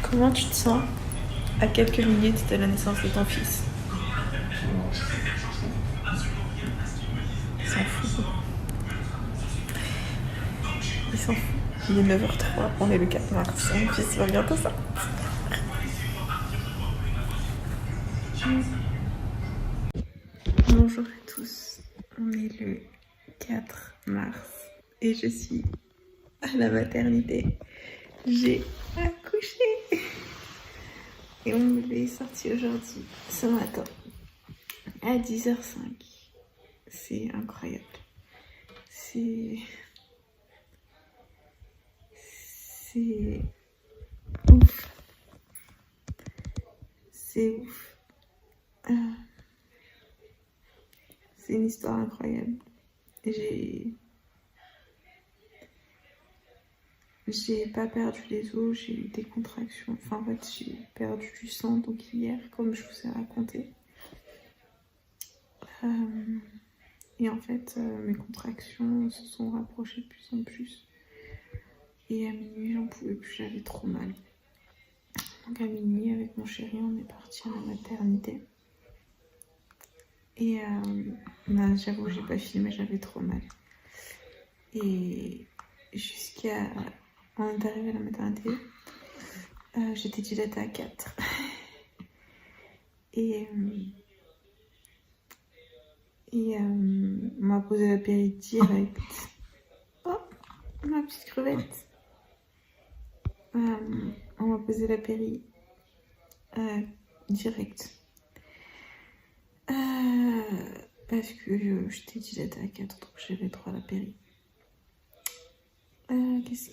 Comment tu te sens à quelques minutes de la naissance de ton fils? Il s'en fout. Il s'en fout. Il est 9h03, on est le 4 mars. Mon fils va bientôt ça. Bonjour à tous. On est le 4 mars et je suis à la maternité. J'ai accouché. Et mon bébé est sorti aujourd'hui, ce matin, à 10h05. C'est incroyable. C'est ouf. C'est ouf. C'est une histoire incroyable. J'ai pas perdu les os, j'ai eu des contractions. Enfin, en fait, j'ai perdu du sang donc hier, comme je vous ai raconté. Et en fait, mes contractions se sont rapprochées de plus en plus. Et à minuit, j'en pouvais plus, j'avais trop mal. Donc à minuit, avec mon chéri, on est parti à la maternité. Et j'avoue, j'ai pas filmé, j'avais trop mal. Et on est arrivé à la maternité, j'étais dilatée à 4. Et on m'a posé la péri direct. Oh, ma petite crevette. On m'a posé la péri direct. Parce que j'étais dilatée à 4, donc j'avais droit à la péri. Qu'est-ce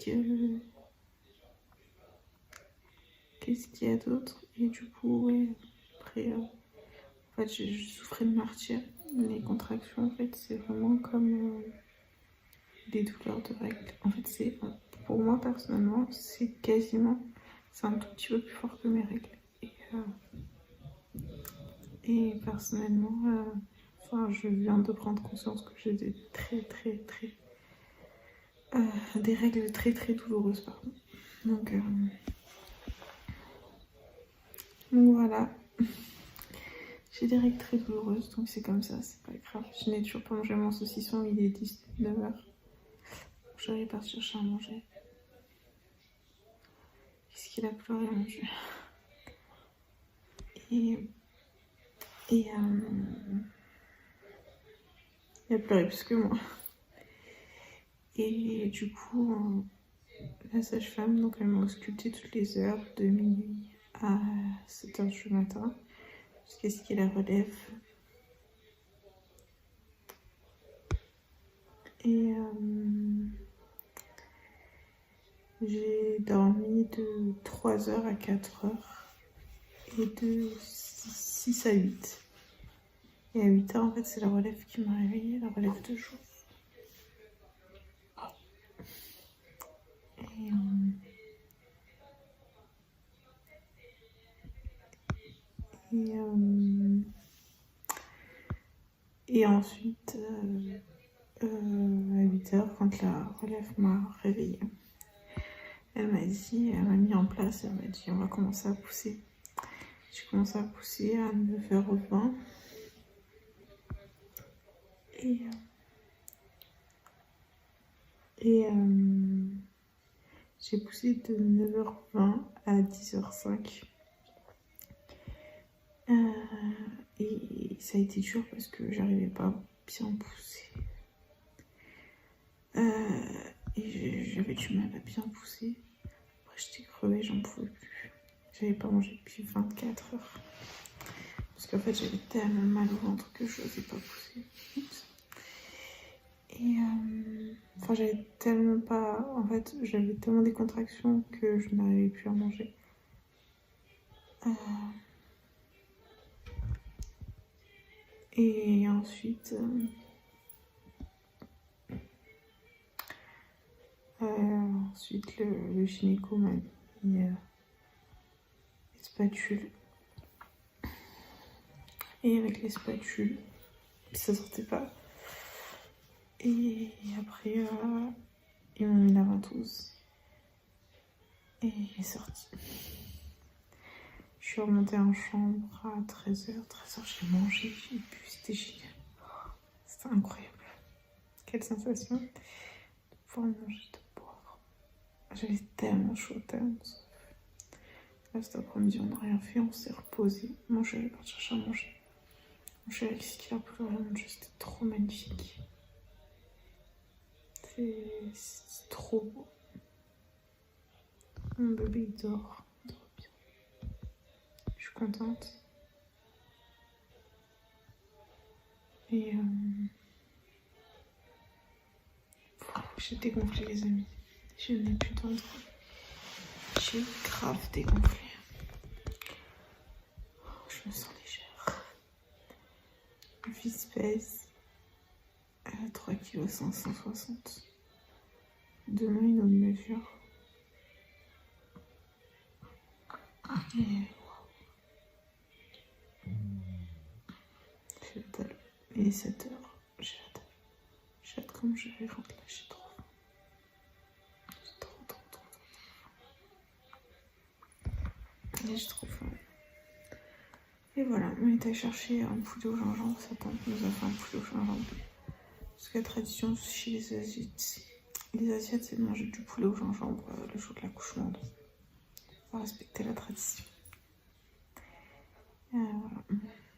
qu'il y a d'autre? Et du coup, ouais, après, en fait, je souffrais de martyre. Les contractions, en fait, c'est vraiment comme des douleurs de règles. En fait, pour moi, personnellement, c'est un tout petit peu plus fort que mes règles. Et personnellement, je viens de prendre conscience que j'ai des des règles très douloureuses, pardon. Donc voilà. J'ai des règles très douloureuses, donc c'est comme ça, c'est pas grave. Je n'ai toujours pas mangé mon saucisson, il est 19h. Je vais partir chercher à manger. Qu'est-ce qu'il a pleuré, mon Dieu. Il a pleuré plus que moi. Et du coup, la sage-femme, donc elle m'a ausculté toutes les heures, de minuit à 7h du matin, jusqu'à ce qu'il la relève. Et j'ai dormi de 3h à 4h et de 6 à 8. Et à 8h, en fait, c'est la relève qui m'a réveillée, la relève de jour. Et ensuite, à 8h, quand la relève m'a réveillée, elle m'a mis en place, elle m'a dit on va commencer à pousser. J'ai commencé à pousser à 9h20. Et j'ai poussé de 9h20 à 10h05. Et ça a été dur parce que j'arrivais pas à bien pousser. Et j'avais du mal à bien pousser. Après, j'étais crevée, j'en pouvais plus. J'avais pas mangé depuis 24 heures. Parce qu'en fait, j'avais tellement mal au ventre que je n'osais pas pousser. Et j'avais tellement des contractions que je n'arrivais plus à manger. Et ensuite, le gynéco m'a mis une spatule. Et avec les spatules, ça sortait pas. Et après, ils m'ont mis la ventouse. Et il est sorti. Je suis remontée en chambre à 13h. 13h, j'ai mangé, j'ai bu, c'était génial. C'était incroyable. Quelle sensation de pouvoir manger, de boire. J'avais tellement chaud, tellement soif. Là, cet après-midi, on n'a rien fait, on s'est reposé. Moi, je vais partir chercher à manger. Je suis allée skier un peu le monde, c'était trop magnifique. C'est trop beau. Mon bébé il dort trop bien. Je suis contente. Et j'ai dégonflé les amis. Je n'ai plus d'entre. J'ai grave dégonflé. Je me sens légère. Le fils pèse 3,560 kg. Demain une autre mesure. Et j'ai la dalle. Il est 7h. J'ai la dalle. J'ai hâte comme je vais rentrer là, j'ai trop faim. J'ai trop faim. Et j'ai trop faim. Et voilà, on est allé chercher un poulet au gingembre. Sa tante nous a fait un poulet au gingembre. Parce que la tradition chez les Asiates, c'est de manger du poulet au gingembre le jour de l'accouchement. Donc, on va respecter la tradition. Voilà.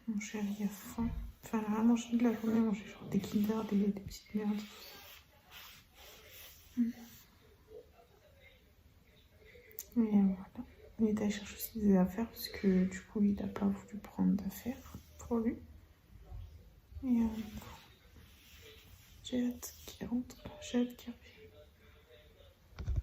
Mon chéri a faim. Enfin, elle a rien mangé de la journée, elle a mangé genre des Kinder, des petites merdes. Et voilà. Il est allé chercher aussi des affaires parce que du coup, il n'a pas voulu prendre d'affaires pour lui. Et j'ai hâte qu'il rentre, j'ai hâte qu'il revienne.